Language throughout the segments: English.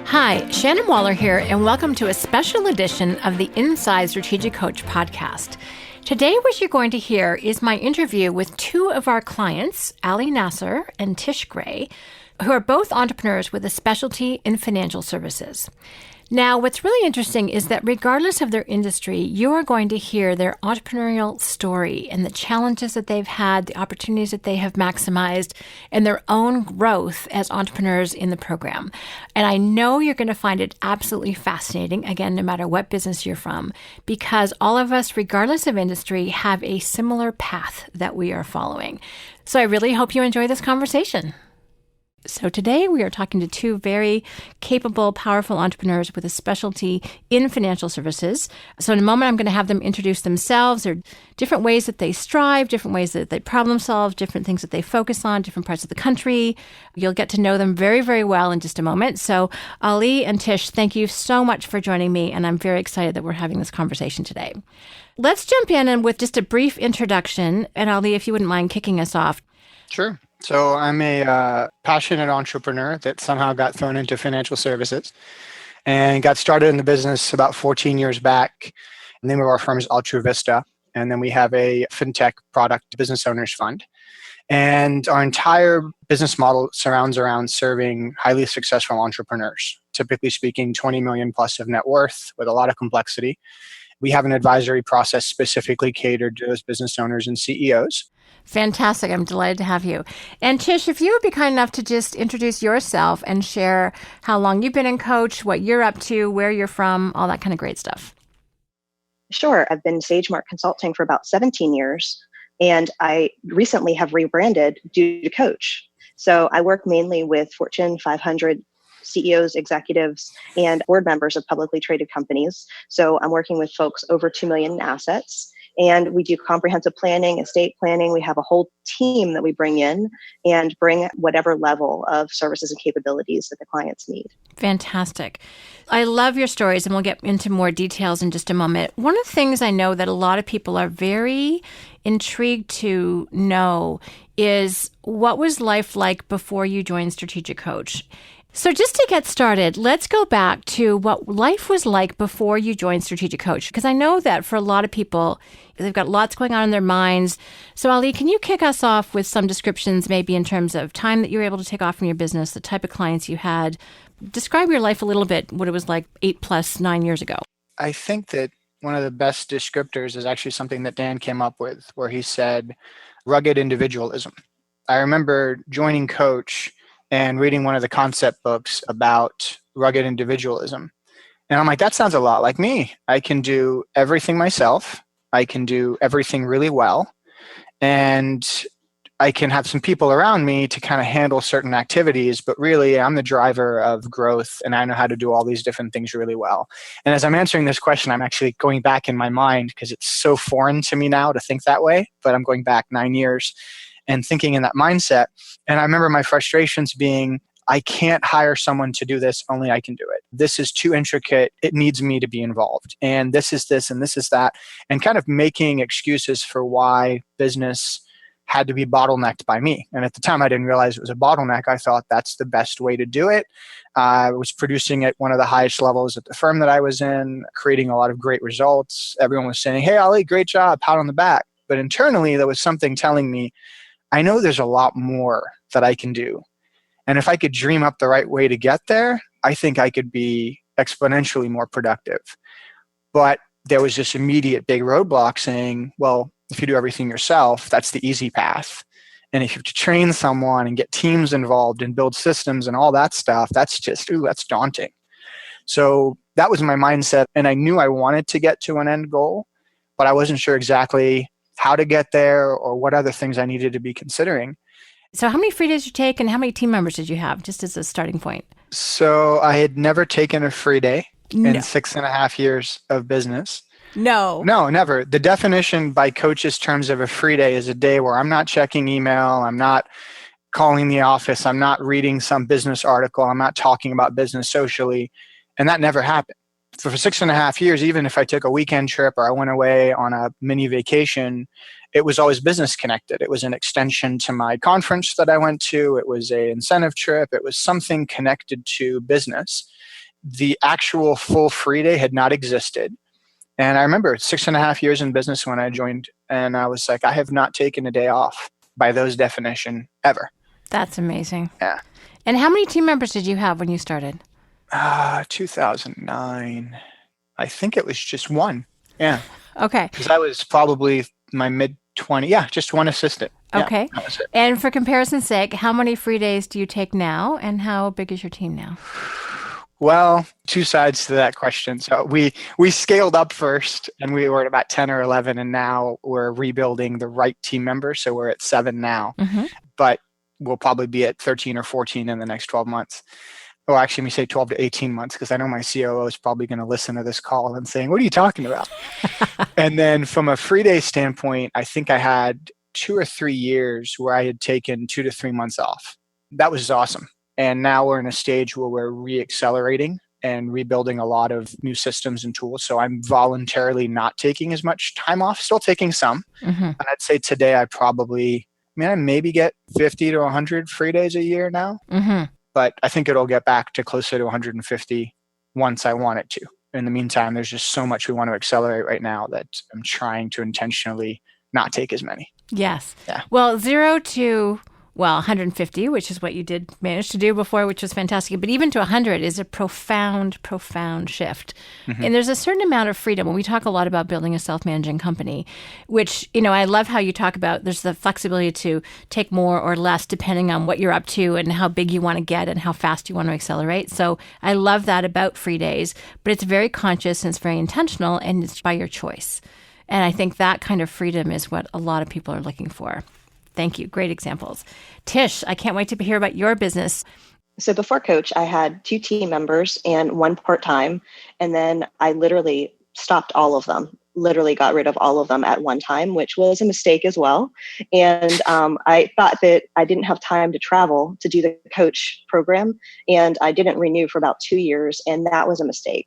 Hi, Shannon Waller here, and welcome to a special edition of the Inside Strategic Coach podcast. Today, what you're going to hear is my interview with two of our clients, Nasser and Tish Gray, who are both entrepreneurs with a specialty in financial services. Now, what's really interesting is that regardless of their industry, you are going to hear their entrepreneurial story and the challenges that they've had, the opportunities that they have maximized, and their own growth as entrepreneurs in the program. And I know you're going to find it absolutely fascinating, again, no matter what business you're from, because all of us, regardless of industry, have a similar path that we are following. So I really hope you enjoy this conversation. So today we are talking to two very capable, powerful entrepreneurs with a specialty in financial services. So in a moment, I'm going to have them introduce themselves, their different ways that they strive, different ways that they problem solve, different things that they focus on, different parts of the country. You'll get to know them very, very well in just a moment. So Ali and Tish, thank you so much for joining me, and I'm very excited that we're having this conversation today. Let's jump in and with just a brief introduction. And Ali, if you wouldn't mind kicking us off. Sure. So I'm a passionate entrepreneur that somehow got thrown into financial services and got started in the business about 14 years back. The name of our firm is Ultra Vista. And then we have a fintech product business owners fund. And our entire business model surrounds around serving highly successful entrepreneurs, typically speaking 20 million plus of net worth with a lot of complexity. We have an advisory process specifically catered to those business owners and CEOs. Fantastic. I'm delighted to have you. And Tish, if you would be kind enough to just introduce yourself and share how long you've been in coach, what you're up to, where you're from, all that kind of great stuff. Sure. I've been SageMark Consulting for about 17 years, and I recently have rebranded due to Coach. So I work mainly with Fortune 500 CEOs, executives, and board members of publicly traded companies. So I'm working with folks over 2 million in assets. And we do comprehensive planning, estate planning. We have a whole team that we bring in and bring whatever level of services and capabilities that the clients need. Fantastic. I love your stories, and we'll get into more details in just a moment. One of the things I know that a lot of people are very intrigued to know is, what was life like before you joined Strategic Coach? So just to get started, let's go back to what life was like before you joined Strategic Coach, because I know that for a lot of people, they've got lots going on in their minds. So Ali, can you kick us off with some descriptions, maybe in terms of time that you were able to take off from your business, the type of clients you had? Describe your life a little bit, what it was like 9 years ago. I think that one of the best descriptors is actually something that Dan came up with, where he said rugged individualism. I remember joining Coach and reading one of the concept books about rugged individualism. And I'm like, that sounds a lot like me. I can do everything myself. I can do everything really well. And I can have some people around me to kind of handle certain activities, but really I'm the driver of growth, and I know how to do all these different things really well. And as I'm answering this question, I'm actually going back in my mind, because it's so foreign to me now to think that way, but I'm going back 9 years and thinking in that mindset. And I remember my frustrations being, I can't hire someone to do this, only I can do it. This is too intricate. It needs me to be involved. And this is this and this is that. And kind of making excuses for why business had to be bottlenecked by me. And at the time, I didn't realize it was a bottleneck. I thought that's the best way to do it. I was producing at one of the highest levels at the firm that I was in, creating a lot of great results. Everyone was saying, hey, Ali, great job, pat on the back. But internally, there was something telling me, I know there's a lot more that I can do. And if I could dream up the right way to get there, I think I could be exponentially more productive. But there was this immediate big roadblock saying, well, if you do everything yourself, that's the easy path. And if you have to train someone and get teams involved and build systems and all that stuff, that's just, that's daunting. So that was my mindset. And I knew I wanted to get to an end goal, but I wasn't sure exactly how to get there or what other things I needed to be considering. So how many free days did you take, and how many team members did you have, just as a starting point? So I had never taken a free day in 6.5 years of business. No, never. The definition by Coach's terms of a free day is a day where I'm not checking email, I'm not calling the office, I'm not reading some business article, I'm not talking about business socially, and that never happened. So for 6.5 years, even if I took a weekend trip or I went away on a mini vacation, it was always business connected. It was an extension to my conference that I went to. It was an incentive trip. It was something connected to business. the actual full free day had not existed. And I remember 6.5 years in business when I joined, and I was like, I have not taken a day off by those definition ever. That's amazing. Yeah. And how many team members did you have when you started? 2009. I think it was just one. Yeah. Okay. Because I was probably my mid-20s. Yeah, just one assistant. Okay. Yeah, that was it. And for comparison's sake, how many free days do you take now, and how big is your team now? Well, two sides to that question. So we scaled up first, and we were at about 10 or 11, and now we're rebuilding the right team members. So we're at 7 now, but we'll probably be at 13 or 14 in the next 12 months. Well, actually, let me say 12 to 18 months, because I know my COO is probably going to listen to this call and saying, what are you talking about? And then from a free day standpoint, I think I had 2 or 3 years where I had taken 2 to 3 months off. That was awesome. And now we're in a stage where we're re-accelerating and rebuilding a lot of new systems and tools. So I'm voluntarily not taking as much time off, still taking some. And I'd say today I maybe get 50 to 100 free days a year now. But I think it'll get back to closer to 150 once I want it to. In the meantime, there's just so much we want to accelerate right now that I'm trying to intentionally not take as many. Yes. Yeah. Well, 0 to 150, which is what you did manage to do before, which was fantastic. But even to 100 is a profound shift. And there's a certain amount of freedom. When we talk a lot about building a self-managing company, which, I love how you talk about there's the flexibility to take more or less depending on what you're up to and how big you want to get and how fast you want to accelerate. So I love that about free days, but it's very conscious and it's very intentional and it's by your choice. And I think that kind of freedom is what a lot of people are looking for. Thank you. Great examples. Tish, I can't wait to hear about your business. So before Coach, I had 2 team members and 1 part-time. And then I literally stopped all of them, literally got rid of all of them at one time, which was a mistake as well. And I thought that I didn't have time to travel to do the Coach program. And I didn't renew for about 2 years. And that was a mistake.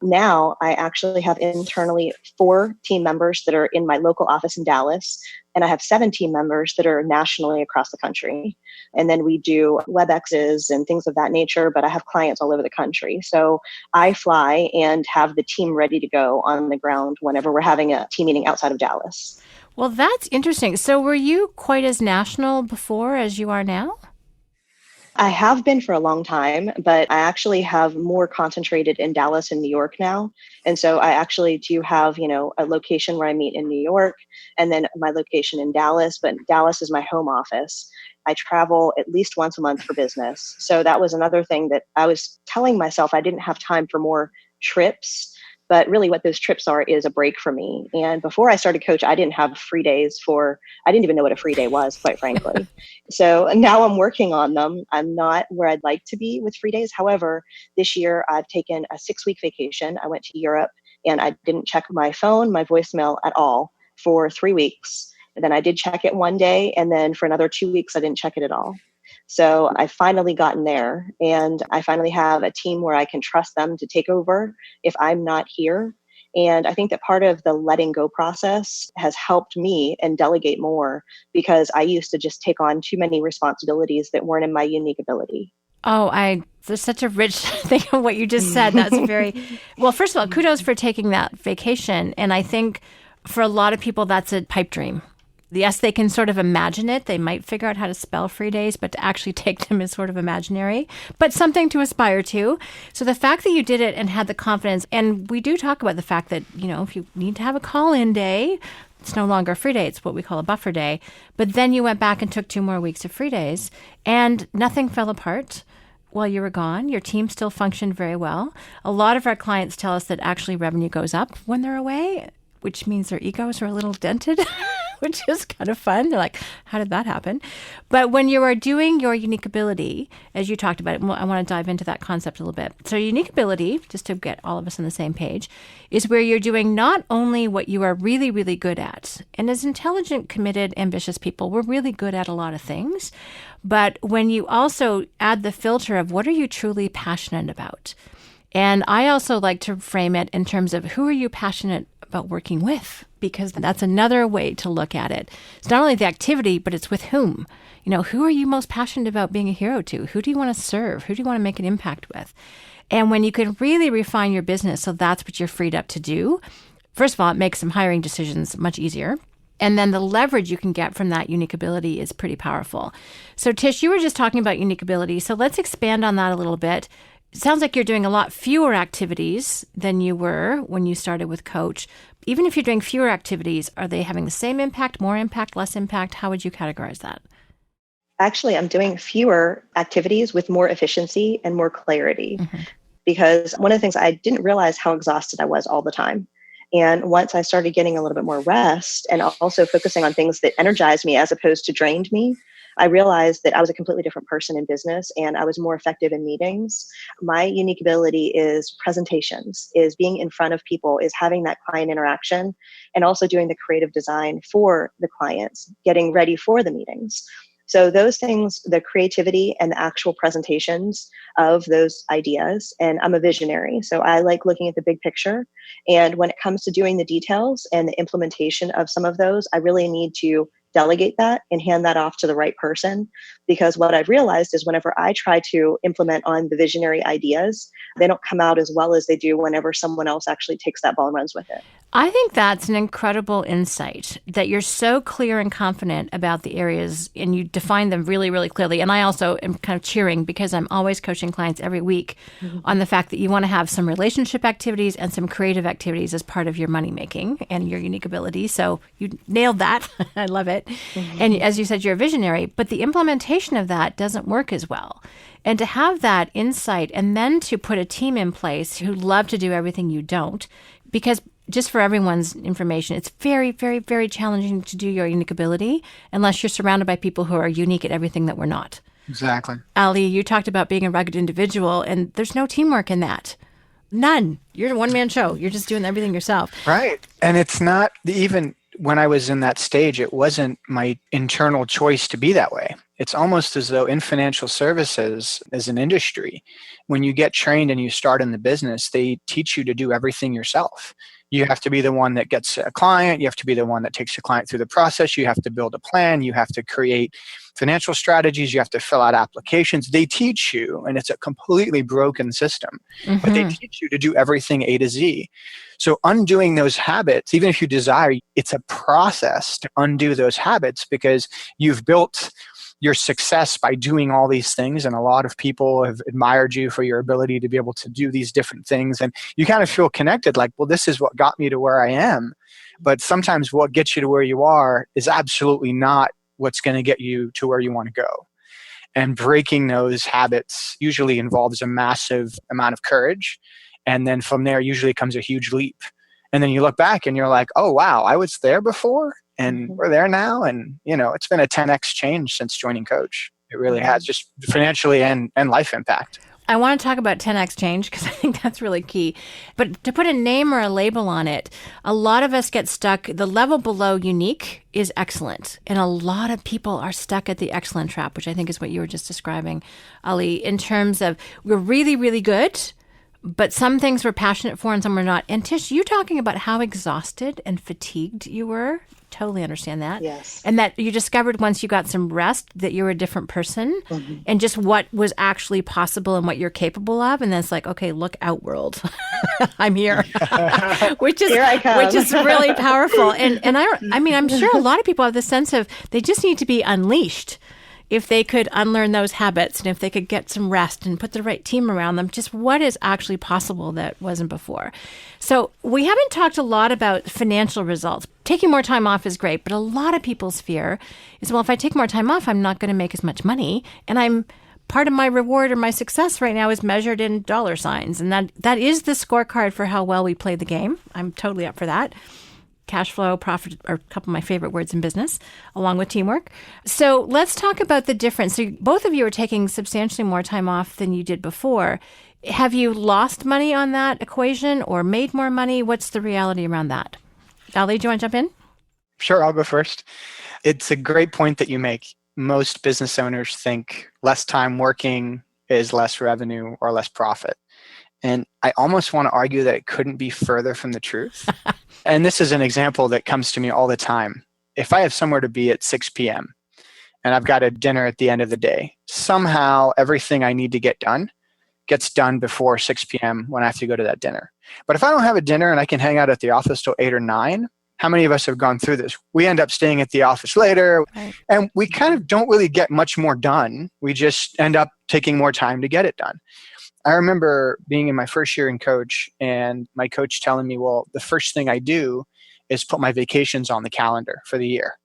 Now I actually have internally 4 team members that are in my local office in Dallas, and I have 7 team members that are nationally across the country. And then we do WebExes and things of that nature, but I have clients all over the country. So I fly and have the team ready to go on the ground whenever we're having a team meeting outside of Dallas. Well, that's interesting. So were you quite as national before as you are now? I have been for a long time, but I actually have more concentrated in Dallas and New York now. And so I actually do have, a location where I meet in New York and then my location in Dallas, but Dallas is my home office. I travel at least once a month for business. So that was another thing that I was telling myself I didn't have time for more trips. But really what those trips are is a break for me. And before I started Coach, I didn't have free days I didn't even know what a free day was, quite frankly. So now I'm working on them. I'm not where I'd like to be with free days. However, this year I've taken a 6-week vacation. I went to Europe and I didn't check my phone, my voicemail at all for 3 weeks. And then I did check it one day. And then for another 2 weeks, I didn't check it at all. So I finally gotten there and I finally have a team where I can trust them to take over if I'm not here. And I think that part of the letting go process has helped me and delegate more because I used to just take on too many responsibilities that weren't in my unique ability. Oh, there's such a rich thing of what you just said. That's well, first of all, kudos for taking that vacation. And I think for a lot of people, that's a pipe dream. Yes, they can sort of imagine it. They might figure out how to spell free days, but to actually take them is sort of imaginary, but something to aspire to. So the fact that you did it and had the confidence, and we do talk about the fact that, if you need to have a call-in day, it's no longer a free day. It's what we call a buffer day. But then you went back and took 2 more weeks of free days and nothing fell apart while you were gone. Your team still functioned very well. A lot of our clients tell us that actually revenue goes up when they're away, which means their egos are a little dented, which is kind of fun. They're like, how did that happen? But when you are doing your unique ability, as you talked about it, I want to dive into that concept a little bit. So unique ability, just to get all of us on the same page, is where you're doing not only what you are really, really good at. And as intelligent, committed, ambitious people, we're really good at a lot of things. But when you also add the filter of what are you truly passionate about? And I also like to frame it in terms of who are you passionate about working with? Because that's another way to look at it. It's not only the activity, but it's with whom. Who are you most passionate about being a hero to? Who do you want to serve? Who do you want to make an impact with? And when you can really refine your business, so that's what you're freed up to do, first of all, it makes some hiring decisions much easier. And then the leverage you can get from that unique ability is pretty powerful. So Tish, you were just talking about unique ability. So let's expand on that a little bit. It sounds like you're doing a lot fewer activities than you were when you started with Coach. Even if you're doing fewer activities, are they having the same impact, more impact, less impact? How would you categorize that? Actually, I'm doing fewer activities with more efficiency and more clarity. Because one of the things, I didn't realize how exhausted I was all the time. And once I started getting a little bit more rest and also focusing on things that energized me as opposed to drained me, I realized that I was a completely different person in business and I was more effective in meetings. My unique ability is presentations, is being in front of people, is having that client interaction, and also doing the creative design for the clients, getting ready for the meetings. So those things, the creativity and the actual presentations of those ideas, and I'm a visionary, so I like looking at the big picture. And when it comes to doing the details and the implementation of some of those, I really need to delegate that and hand that off to the right person. Because what I've realized is whenever I try to implement on the visionary ideas, they don't come out as well as they do whenever someone else actually takes that ball and runs with it. I think that's an incredible insight, that you're so clear and confident about the areas and you define them really, really clearly. And I also am kind of cheering because I'm always coaching clients every week on the fact that you want to have some relationship activities and some creative activities as part of your money making and your unique ability. So you nailed that. I love it. And as you said, you're a visionary, but the implementation of that doesn't work as well. And to have that insight and then to put a team in place who love to do everything you don't, because just for everyone's information, it's very, very, very challenging to do your unique ability unless you're surrounded by people who are unique at everything that we're not. Exactly. Ali, you talked about being a rugged individual, and there's no teamwork in that. None. You're a one-man show. You're just doing everything yourself. Right. And it's not even when I was in that stage, it wasn't my internal choice to be that way. It's almost as though in financial services as an industry, when you get trained and you start in the business, they teach you to do everything yourself. You have to be the one that gets a client. You have to be the one that takes a client through the process. You have to build a plan. You have to create financial strategies. You have to fill out applications. They teach you, and it's a completely broken system, but they teach you to do everything A to Z. So undoing those habits, even if you desire, it's a process to undo those habits because you've built your success by doing all these things. And a lot of people have admired you for your ability to be able to do these different things. And you kind of feel connected, like, well, this is what got me to where I am. But sometimes what gets you to where you are is absolutely not what's going to get you to where you want to go. And breaking those habits usually involves a massive amount of courage. And then from there usually comes a huge leap. And then you look back and you're like, oh, wow, I was there before. And we're there now. And, it's been a 10x change since joining Coach. It really has, just financially and life impact. I want to talk about 10x change because I think that's really key. But to put a name or a label on it, a lot of us get stuck. The level below unique is excellent. And a lot of people are stuck at the excellent trap, which I think is what you were just describing, Ali, in terms of we're really, really good, but some things we're passionate for and some we're not. And Tish, you talking about how exhausted and fatigued you were. Totally understand that. Yes. And that you discovered once you got some rest that you're a different person and just what was actually possible and what you're capable of. And then it's like, okay, look out, world. I'm here. which is really powerful. And I'm sure a lot of people have the sense of they just need to be unleashed. If they could unlearn those habits and if they could get some rest and put the right team around them, just what is actually possible that wasn't before. So we haven't talked a lot about financial results. Taking more time off is great, but a lot of people's fear is, well, if I take more time off, I'm not going to make as much money. And part of my reward or my success right now is measured in dollar signs. And that is the scorecard for how well we play the game. I'm totally up for that. Cash flow, profit are a couple of my favorite words in business, along with teamwork. So let's talk about the difference. So both of you are taking substantially more time off than you did before. Have you lost money on that equation or made more money? What's the reality around that? Ali, do you want to jump in? Sure, I'll go first. It's a great point that you make. Most business owners think less time working is less revenue or less profit. And I almost want to argue that it couldn't be further from the truth. And this is an example that comes to me all the time. If I have somewhere to be at 6 p.m. and I've got a dinner at the end of the day, somehow everything I need to get done gets done before 6 p.m. when I have to go to that dinner. But if I don't have a dinner and I can hang out at the office till 8 or 9, how many of us have gone through this? We end up staying at the office later, right, and we kind of don't really get much more done. We just end up taking more time to get it done. I remember being in my first year in coach and my coach telling me, well, the first thing I do is put my vacations on the calendar for the year.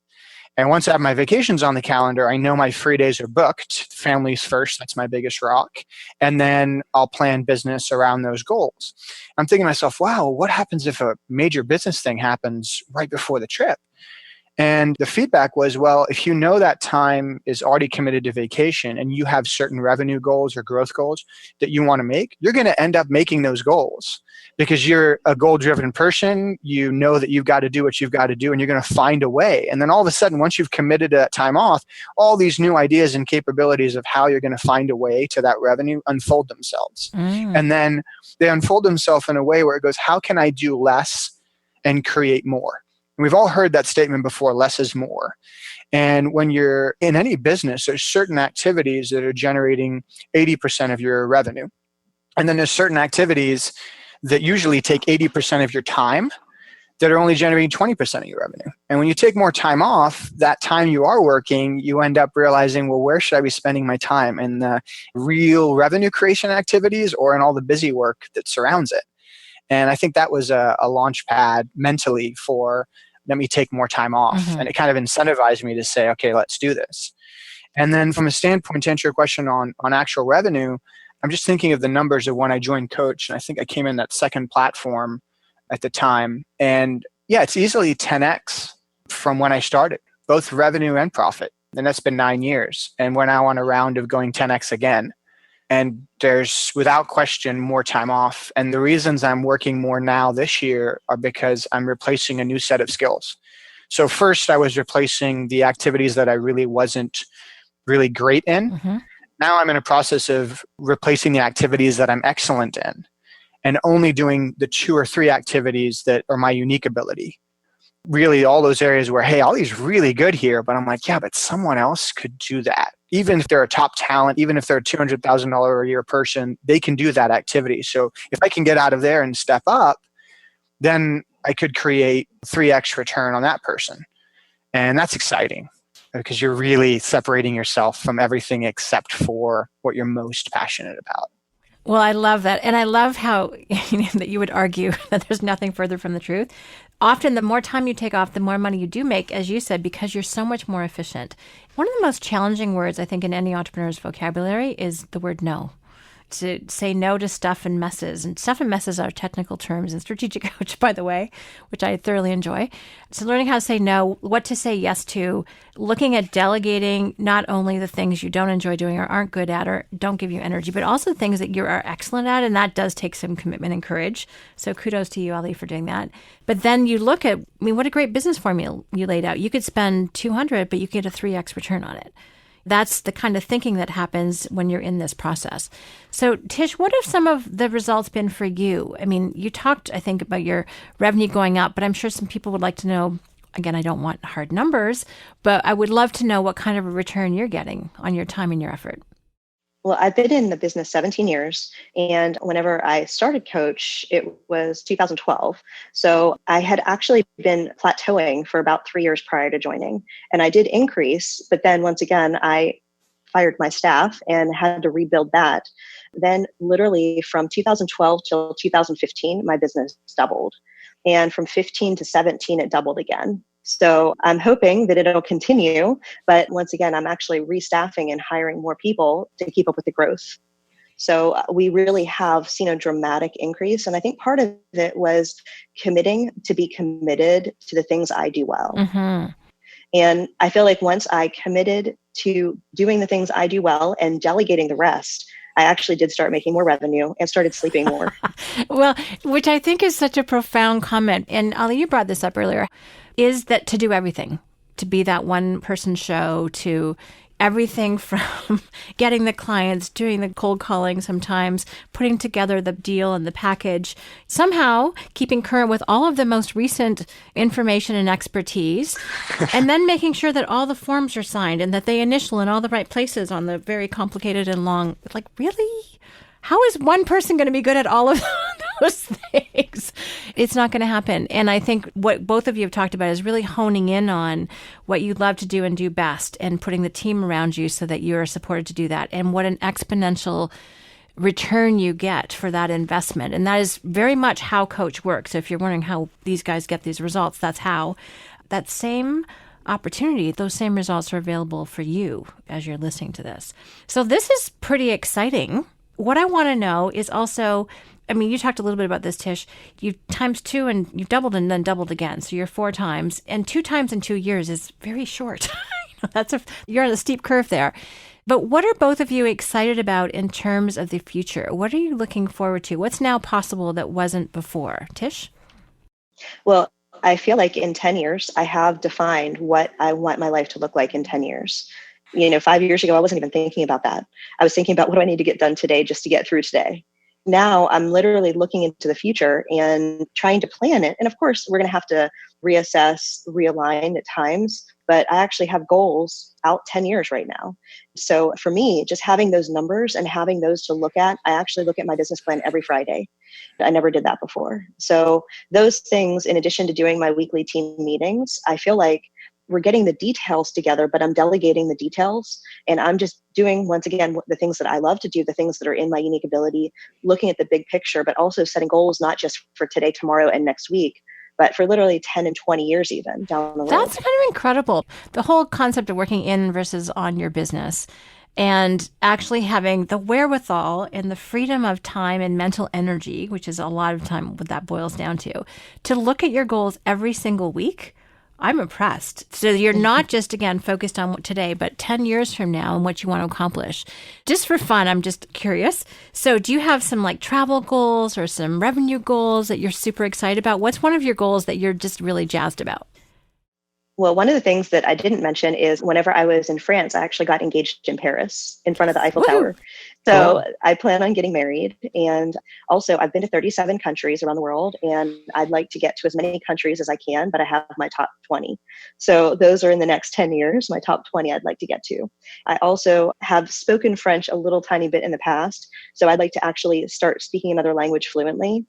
And once I have my vacations on the calendar, I know my free days are booked. Family's first, that's my biggest rock. And then I'll plan business around those goals. I'm thinking to myself, wow, what happens if a major business thing happens right before the trip? And the feedback was, well, if you know that time is already committed to vacation and you have certain revenue goals or growth goals that you want to make, you're going to end up making those goals because you're a goal-driven person. You know that you've got to do what you've got to do and you're going to find a way. And then all of a sudden, once you've committed to that time off, all these new ideas and capabilities of how you're going to find a way to that revenue unfold themselves. And then they unfold themselves in a way where it goes, how can I do less and create more? We've all heard that statement before, less is more. And when you're in any business, there's certain activities that are generating 80% of your revenue. And then there's certain activities that usually take 80% of your time that are only generating 20% of your revenue. And when you take more time off, that time you are working, you end up realizing, well, where should I be spending my time? In the real revenue creation activities or in all the busy work that surrounds it? And I think that was a launch pad mentally for let me take more time off. And it kind of incentivized me to say, okay, let's do this. And then from a standpoint to answer your question on actual revenue, I'm just thinking of the numbers of when I joined Coach. And I think I came in that second platform at the time. And yeah, it's easily 10x from when I started, both revenue and profit. And that's been 9 years. And we're now on a round of going 10x again. And there's, without question, more time off. And the reasons I'm working more now this year are because I'm replacing a new set of skills. So first, I was replacing the activities that I really wasn't really great in. Now I'm in a process of replacing the activities that I'm excellent in and only doing the 2 or 3 activities that are my unique ability. Really all those areas where, hey, Ollie's really good here, but I'm like, yeah, but someone else could do that. Even if they're a top talent, even if they're a $200,000 a year person, they can do that activity. So if I can get out of there and step up, then I could create 3x return on that person. And that's exciting because you're really separating yourself from everything except for what you're most passionate about. Well, I love that. And I love how that you would argue that there's nothing further from the truth. Often the more time you take off, the more money you do make, as you said, because you're so much more efficient. One of the most challenging words, I think, in any entrepreneur's vocabulary is the word no. To say no to stuff and messes. And stuff and messes are technical terms in Strategic Coach, by the way, which I thoroughly enjoy. So learning how to say no, what to say yes to, looking at delegating not only the things you don't enjoy doing or aren't good at or don't give you energy, but also things that you are excellent at. And that does take some commitment and courage. So kudos to you, Ali, for doing that. But then you look at, what a great business formula you laid out. You could spend 200, but you get a 3x return on it. That's the kind of thinking that happens when you're in this process. So, Tish, what have some of the results been for you? I mean, you talked, I think, about your revenue going up, but I'm sure some people would like to know, again, I don't want hard numbers, but I would love to know what kind of a return you're getting on your time and your effort. Well, I've been in the business 17 years. And whenever I started Coach, it was 2012. So I had actually been plateauing for about 3 years prior to joining. And I did increase, but then once again, I fired my staff and had to rebuild that. Then literally from 2012 till 2015, my business doubled. And from 15 to 17, it doubled again. So I'm hoping that it'll continue. But once again, I'm actually restaffing and hiring more people to keep up with the growth. So we really have seen a dramatic increase. And I think part of it was committing to be committed to the things I do well. And I feel like once I committed to doing the things I do well and delegating the rest, I actually did start making more revenue and started sleeping more. Well, which I think is such a profound comment. And Ali, you brought this up earlier, is that to do everything, to be that one person show, to everything from getting the clients, doing the cold calling sometimes, putting together the deal and the package, somehow keeping current with all of the most recent information and expertise, and then making sure that all the forms are signed and that they initial in all the right places on the very complicated and long. Like, really? How is one person going to be good at all of those things? It's not going to happen. And I think what both of you have talked about is really honing in on what you love to do and do best and putting the team around you so that you are supported to do that. And what an exponential return you get for that investment. And that is very much how Coach works. So if you're wondering how these guys get these results, that's how. That same opportunity, those same results are available for you as you're listening to this. So this is pretty exciting. What I want to know is also, I mean, you talked a little bit about this, Tish. You times 2 and you've doubled and then doubled again. So you're 4 times, and 2 times in 2 years is very short. You're on a steep curve there. But what are both of you excited about in terms of the future? What are you looking forward to? What's now possible that wasn't before? Tish? Well, I feel like in 10 years, I have defined what I want my life to look like in 10 years. 5 years ago, I wasn't even thinking about that. I was thinking about what do I need to get done today just to get through today. Now I'm literally looking into the future and trying to plan it. And of course, we're going to have to reassess, realign at times, but I actually have goals out 10 years right now. So for me, just having those numbers and having those to look at, I actually look at my business plan every Friday. I never did that before. So those things, in addition to doing my weekly team meetings, I feel like we're getting the details together, but I'm delegating the details, and I'm just doing, once again, the things that I love to do, the things that are in my unique ability, looking at the big picture, but also setting goals, not just for today, tomorrow, and next week, but for literally 10 and 20 years even down the road. That's kind of incredible. The whole concept of working in versus on your business and actually having the wherewithal and the freedom of time and mental energy, which is a lot of time what that boils down to look at your goals every single week. I'm impressed. So you're not just, again, focused on what today, but 10 years from now and what you want to accomplish. Just for fun, I'm just curious. So do you have some like travel goals or some revenue goals that you're super excited about? What's one of your goals that you're just really jazzed about? Well, one of the things that I didn't mention is whenever I was in France, I actually got engaged in Paris in front of the Eiffel Tower. So I plan on getting married. And also I've been to 37 countries around the world, and I'd like to get to as many countries as I can, but I have my top 20. So those are in the next 10 years, my top 20 I'd like to get to. I also have spoken French a little tiny bit in the past. So I'd like to actually start speaking another language fluently.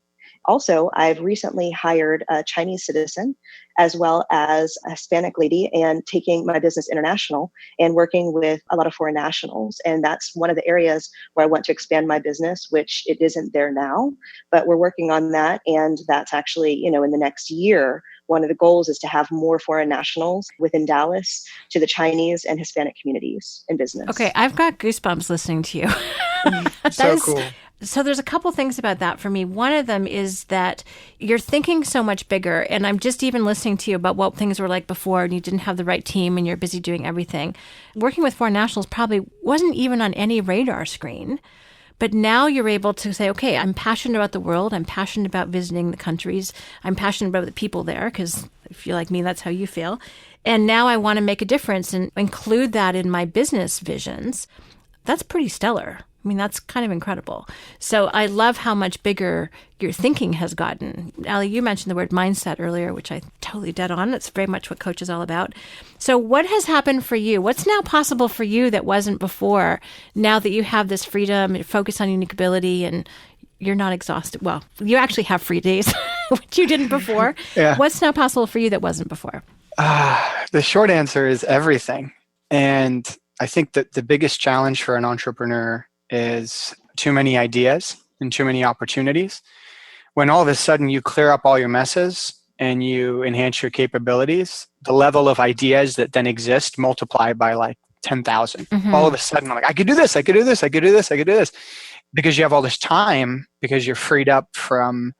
Also, I've recently hired a Chinese citizen as well as a Hispanic lady and taking my business international and working with a lot of foreign nationals. And that's one of the areas where I want to expand my business, which it isn't there now, but we're working on that. And that's actually, in the next year, one of the goals is to have more foreign nationals within Dallas to the Chinese and Hispanic communities in business. Okay, I've got goosebumps listening to you. So cool. So there's a couple things about that for me. One of them is that you're thinking so much bigger, and I'm just even listening to you about what things were like before and you didn't have the right team and you're busy doing everything. Working with foreign nationals probably wasn't even on any radar screen. But now you're able to say, okay, I'm passionate about the world. I'm passionate about visiting the countries. I'm passionate about the people there because if you're like me, that's how you feel. And now I want to make a difference and include that in my business visions. That's pretty stellar. I mean, that's kind of incredible. So I love how much bigger your thinking has gotten. Ali, you mentioned the word mindset earlier, which I totally dead on. That's very much what Coach is all about. So what has happened for you? What's now possible for you that wasn't before, now that you have this freedom, focus on unique ability, and you're not exhausted? Well, you actually have free days, which you didn't before. Yeah. What's now possible for you that wasn't before? The short answer is everything. And I think that the biggest challenge for an entrepreneur is too many ideas and too many opportunities. When all of a sudden you clear up all your messes and you enhance your capabilities, the level of ideas that then exist multiply by like 10,000. Mm-hmm. All of a sudden I'm like, I could do this, I could do this, I could do this, I could do this. Because you have all this time, because you're freed up from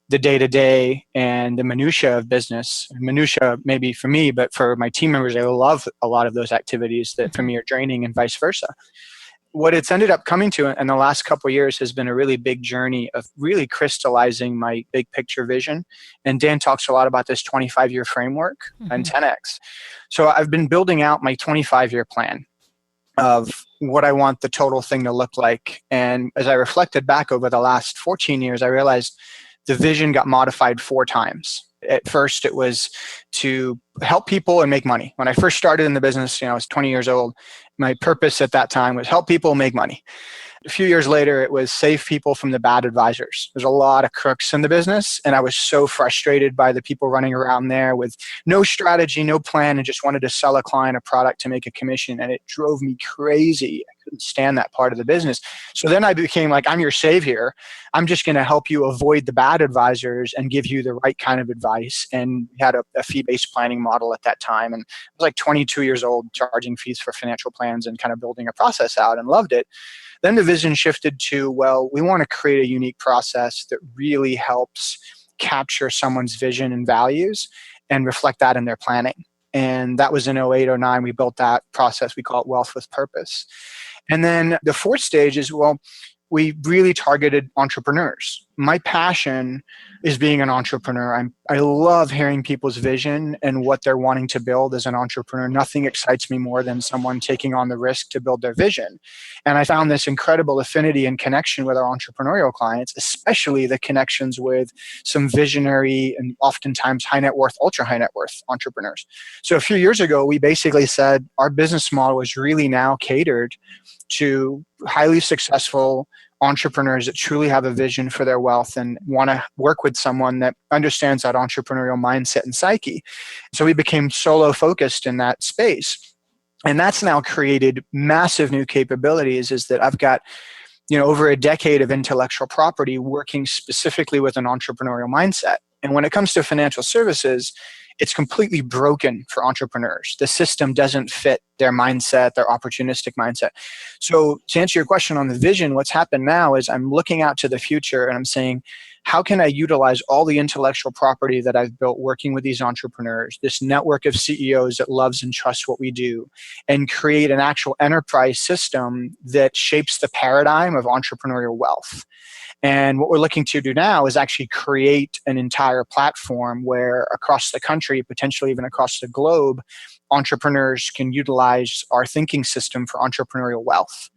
the day-to-day and the minutia of business. Minutia maybe for me, but for my team members, they love a lot of those activities that for me are draining and vice versa. What it's ended up coming to in the last couple of years has been a really big journey of really crystallizing my big picture vision. And Dan talks a lot about this 25-year framework and 10X. So I've been building out my 25-year plan. of what I want the total thing to look like. And as I reflected back over the last 14 years, I realized the vision got modified 4 times. At first, it was to help people and make money. When I first started in the business, I was 20 years old. My purpose at that time was help people make money. A few years later, it was save people from the bad advisors. There's a lot of crooks in the business, and I was so frustrated by the people running around there with no strategy, no plan, and just wanted to sell a client a product to make a commission, and it drove me crazy. I couldn't stand that part of the business. So then I became like, I'm your savior. I'm just going to help you avoid the bad advisors and give you the right kind of advice. And we had a fee-based planning model at that time, and I was like 22 years old, charging fees for financial plans and kind of building a process out, and loved it. Then the vision shifted to, well, we want to create a unique process that really helps capture someone's vision and values and reflect that in their planning. And that was in 08, 09. We built that process. We call it Wealth with Purpose. And then the 4th stage is, well, we really targeted entrepreneurs. My passion is being an entrepreneur. I love hearing people's vision and what they're wanting to build as an entrepreneur. Nothing excites me more than someone taking on the risk to build their vision. And I found this incredible affinity and connection with our entrepreneurial clients, especially the connections with some visionary and oftentimes high net worth, ultra high net worth entrepreneurs. So a few years ago, we basically said our business model is really now catered to highly successful entrepreneurs that truly have a vision for their wealth and want to work with someone that understands that entrepreneurial mindset and psyche. So we became solo focused in that space. And that's now created massive new capabilities, is that I've got over a decade of intellectual property working specifically with an entrepreneurial mindset. And when it comes to financial services, it's completely broken for entrepreneurs. The system doesn't fit their mindset, their opportunistic mindset. So to answer your question on the vision, what's happened now is I'm looking out to the future and I'm saying, how can I utilize all the intellectual property that I've built working with these entrepreneurs, this network of CEOs that loves and trusts what we do, and create an actual enterprise system that shapes the paradigm of entrepreneurial wealth? And what we're looking to do now is actually create an entire platform where across the country, potentially even across the globe, entrepreneurs can utilize our thinking system for entrepreneurial wealth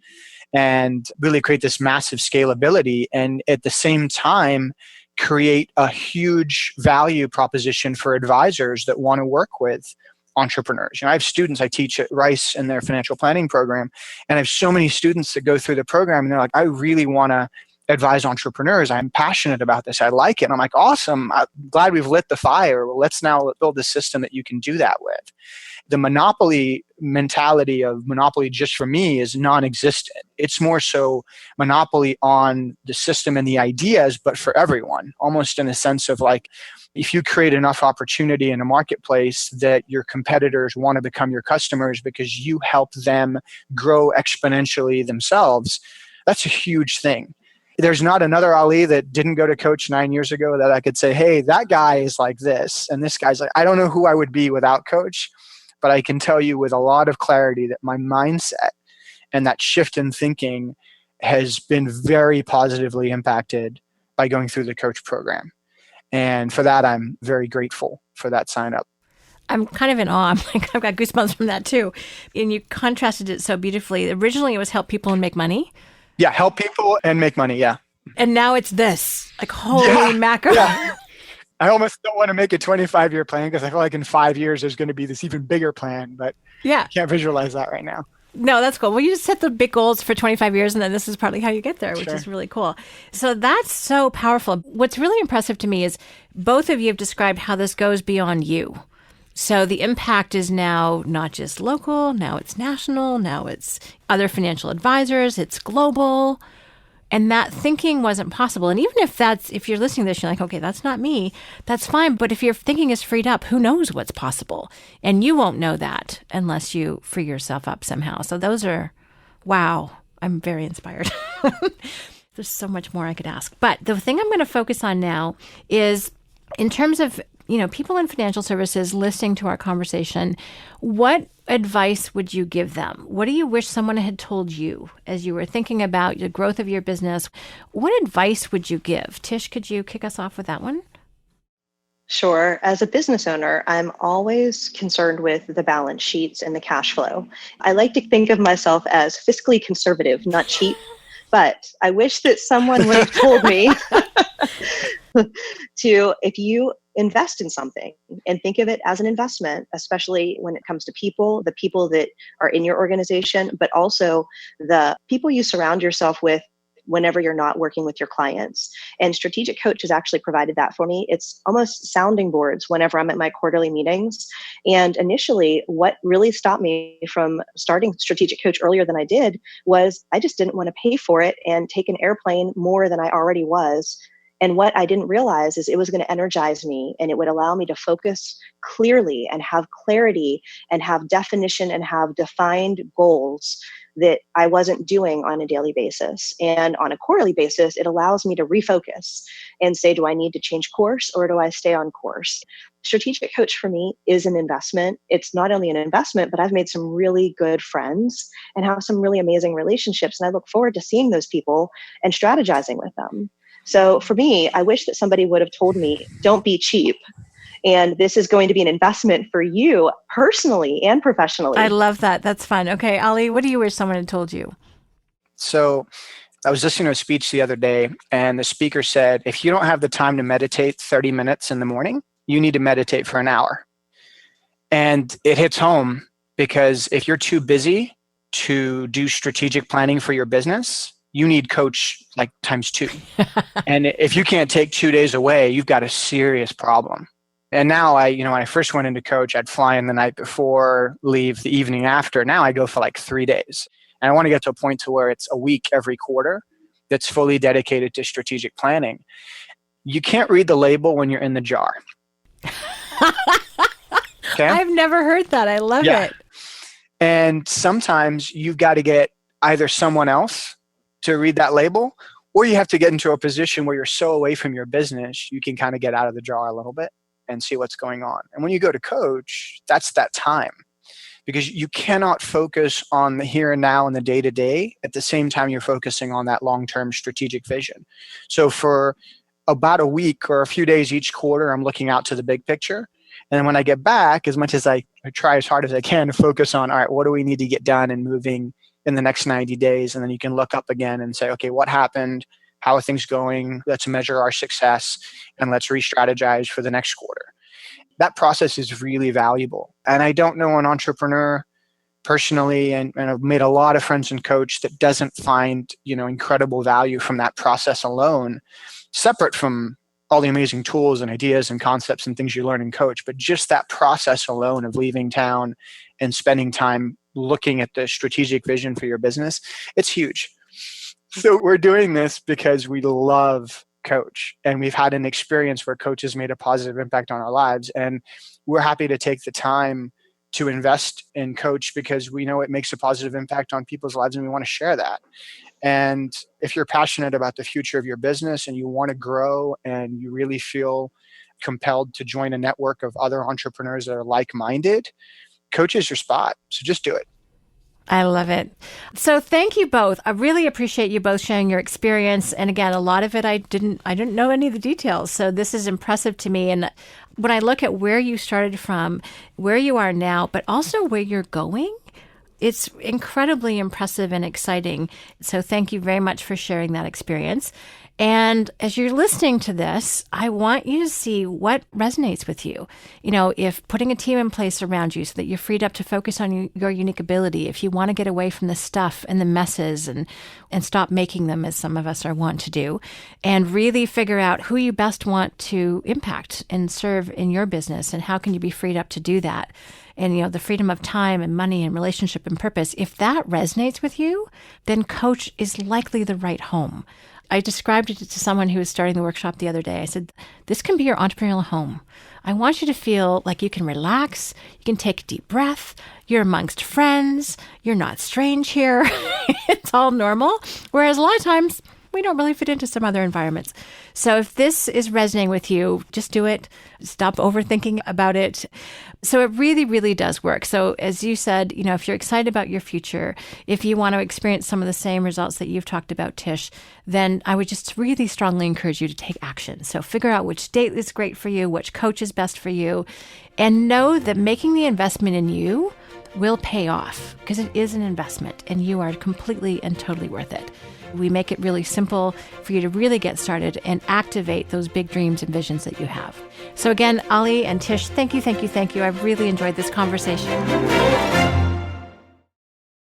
and really create this massive scalability, and at the same time create a huge value proposition for advisors that want to work with entrepreneurs. I have students I teach at Rice in their financial planning program, and I have so many students that go through the program and they're like, I really want to advise entrepreneurs. I'm passionate about this. I like it. And I'm like, awesome. I'm glad we've lit the fire. Well, let's now build a system that you can do that with. The monopoly mentality of monopoly just for me is non-existent. It's more so monopoly on the system and the ideas, but for everyone, almost in a sense of like, if you create enough opportunity in a marketplace that your competitors want to become your customers because you help them grow exponentially themselves, that's a huge thing. There's not another Ali that didn't go to coach 9 years ago that I could say, hey, that guy is like this, and this guy's like, I don't know who I would be without coach, but I can tell you with a lot of clarity that my mindset and that shift in thinking has been very positively impacted by going through the coach program. And for that, I'm very grateful for that sign up. I'm kind of in awe. I've got goosebumps from that too. And you contrasted it so beautifully. Originally, it was help people and make money. Yeah, help people and make money, yeah. And now it's this. Like, holy mackerel. Yeah. I almost don't want to make a 25-year plan because I feel like in 5 years there's going to be this even bigger plan, but I can't visualize that right now. No, that's cool. Well, you just set the big goals for 25 years, and then this is partly how you get there, which is really cool. So that's so powerful. What's really impressive to me is both of you have described how this goes beyond you. So the impact is now not just local, now it's national, now it's other financial advisors, it's global. And that thinking wasn't possible. And even if you're listening to this, you're like, okay, that's not me, that's fine. But if your thinking is freed up, who knows what's possible? And you won't know that unless you free yourself up somehow. So those are, wow, I'm very inspired. There's so much more I could ask. But the thing I'm going to focus on now is in terms of people in financial services listening to our conversation, what advice would you give them? What do you wish someone had told you as you were thinking about the growth of your business? What advice would you give? Tish, could you kick us off with that one? Sure. As a business owner, I'm always concerned with the balance sheets and the cash flow. I like to think of myself as fiscally conservative, not cheap. But I wish that someone would have told me if you invest in something and think of it as an investment, especially when it comes to people, the people that are in your organization, but also the people you surround yourself with whenever you're not working with your clients. And Strategic Coach has actually provided that for me. It's almost sounding boards whenever I'm at my quarterly meetings. And initially, what really stopped me from starting Strategic Coach earlier than I did was I just didn't want to pay for it and take an airplane more than I already was. And what I didn't realize is it was going to energize me and it would allow me to focus clearly and have clarity and have definition and have defined goals that I wasn't doing on a daily basis. And on a quarterly basis, it allows me to refocus and say, do I need to change course or do I stay on course? Strategic Coach for me is an investment. It's not only an investment, but I've made some really good friends and have some really amazing relationships. And I look forward to seeing those people and strategizing with them. So for me, I wish that somebody would have told me, don't be cheap. And this is going to be an investment for you personally and professionally. I love that. That's fun. Okay, Ali, what do you wish someone had told you? So I was listening to a speech the other day, and the speaker said, if you don't have the time to meditate 30 minutes in the morning, you need to meditate for an hour. And it hits home because if you're too busy to do strategic planning for your business, you need coach like times 2. And if you can't take 2 days away, you've got a serious problem. And now when I first went into coach, I'd fly in the night before, leave the evening after. Now I go for like 3 days. And I want to get to a point to where it's a week every quarter that's fully dedicated to strategic planning. You can't read the label when you're in the jar. Okay? I've never heard that. I love it. And sometimes you've got to get either someone else to read that label, or you have to get into a position where you're so away from your business, you can kind of get out of the jar a little bit and see what's going on. And when you go to coach, that's that time, because you cannot focus on the here and now and the day-to-day at the same time you're focusing on that long-term strategic vision. So for about a week or a few days each quarter, I'm looking out to the big picture. And when I get back, as much as I try as hard as I can to focus on, all right, what do we need to get done and moving in the next 90 days? And then you can look up again and say, okay, what happened? How are things going? Let's measure our success and let's re-strategize for the next quarter. That process is really valuable. And I don't know an entrepreneur personally, and I've made a lot of friends in coach, that doesn't find, incredible value from that process alone, separate from all the amazing tools and ideas and concepts and things you learn in coach. But just that process alone of leaving town and spending time looking at the strategic vision for your business, it's huge. So we're doing this because we love coach, and we've had an experience where coach has made a positive impact on our lives. And we're happy to take the time to invest in coach because we know it makes a positive impact on people's lives, and we want to share that. And if you're passionate about the future of your business and you want to grow and you really feel compelled to join a network of other entrepreneurs that are like-minded, coach is your spot. So just do it. I love it. So thank you both. I really appreciate you both sharing your experience. And again, a lot of it I didn't know any of the details. So this is impressive to me. And when I look at where you started from, where you are now, but also where you're going, it's incredibly impressive and exciting. So thank you very much for sharing that experience. And as you're listening to this, I want you to see what resonates with you. If putting a team in place around you so that you're freed up to focus on your unique ability, if you want to get away from the stuff and the messes and stop making them, as some of us are wont to do, and really figure out who you best want to impact and serve in your business and how can you be freed up to do that. And, the freedom of time and money and relationship and purpose, if that resonates with you, then coach is likely the right home. I described it to someone who was starting the workshop the other day. I said, this can be your entrepreneurial home. I want you to feel like you can relax, you can take a deep breath, you're amongst friends, you're not strange here. It's all normal. Whereas a lot of times we don't really fit into some other environments. So if this is resonating with you, just do it. Stop overthinking about it. So it really, really does work. So as you said, if you're excited about your future, if you want to experience some of the same results that you've talked about, Tish, then I would just really strongly encourage you to take action. So figure out which date is great for you, which coach is best for you, and know that making the investment in you will pay off because it is an investment and you are completely and totally worth it. We make it really simple for you to really get started and activate those big dreams and visions that you have. So again, Ali and Tish, thank you. I've really enjoyed this conversation.